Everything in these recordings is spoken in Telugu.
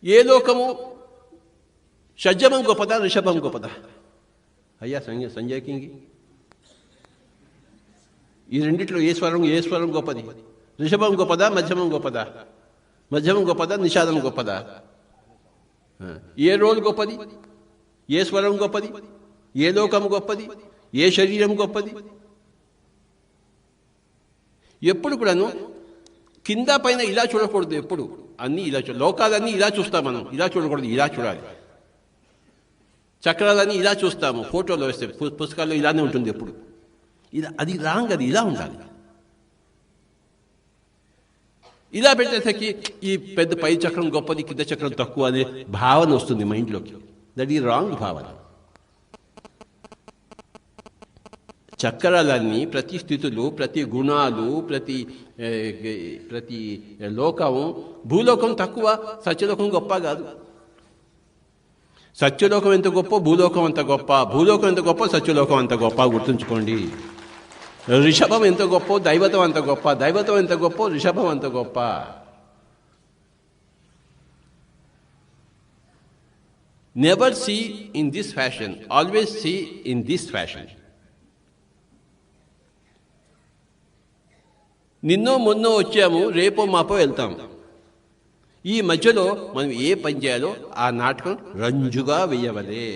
ఏ లోకము షడ్జమం గొప్పదా రిషభం గొప్పదా? అయ్యా సంజయ్ కింగి, ఈ రెండిట్లో ఏ స్వరం గొప్పది? రిషభం గొప్పదా మధ్యమం గొప్పదా? మధ్యమం గొప్పదా నిషాదం గొప్పదా? ఏ రోల్ గొప్పది? ఏ స్వరం గొప్పది? ఏ లోకం గొప్పది? ఏ శరీరం గొప్పది? ఎప్పుడు కూడాను కింద పైన ఇలా చూడకూడదు. ఎప్పుడు అన్నీ ఇలా లోకాలన్నీ ఇలా చూస్తాం మనం, ఇలా చూడకూడదు, ఇలా చూడాలి. చక్రాలన్నీ ఇలా చూస్తాము, ఫోటోలో వేస్తే పుస్తకాల్లో ఇలానే ఉంటుంది ఎప్పుడు. ఇలా అది రాంగ్, అది ఇలా ఉండాలి. ఇలా పెట్టేసరికి ఈ పెద్ద పై చక్రం గొప్పది, కింద చక్రం తక్కువ అనే భావన వస్తుంది మైండ్లోకి. దట్ ఈ రాంగ్ భావన. చక్రాలన్నీ, ప్రతి స్థితులు, ప్రతి గుణాలు, ప్రతి లోకము, భూలోకం తక్కువ, సత్యలోకం గొప్ప కాదు. సత్యలోకం ఎంత గొప్ప, భూలోకం అంత గొప్ప. భూలోకం ఎంత గొప్ప, సత్యలోకం అంత గొప్ప. గుర్తుంచుకోండి. రిషభం ఎంత గొప్ప, దైవతం అంత గొప్ప. దైవతం ఎంత గొప్ప, రిషభం అంత గొప్ప. Never see in this fashion, always see in this fashion. నిన్నో మొన్నో వచ్చాము, రేపో మాపో వెళ్తాం. ఈ మధ్యలో మనం ఏ పని చేయాలో ఆ నాటకం రంజుగా వేయవలే.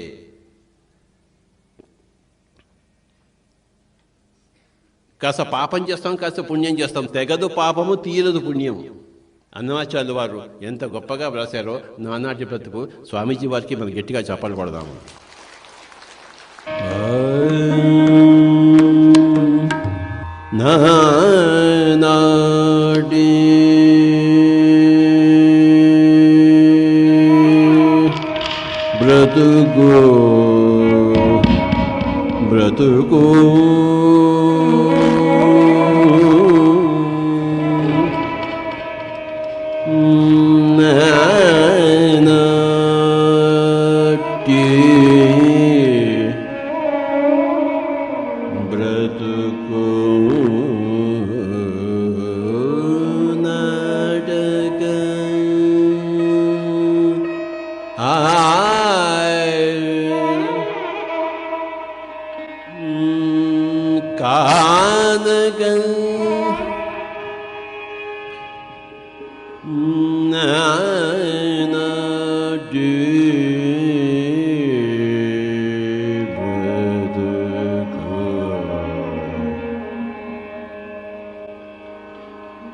కాస్త పాపం చేస్తాం, కాస్త పుణ్యం చేస్తాం. తెగదు పాపము, తీరదు పుణ్యం. అన్నమాచార్యులు వారు ఎంత గొప్పగా వ్రాసారో నానాటి బ్రతుకు. స్వామీజీ వారికి మనం గట్టిగా చప్పట్లు కొడదాము. నాడి బ్రతుకు బ్రతుకు కానగ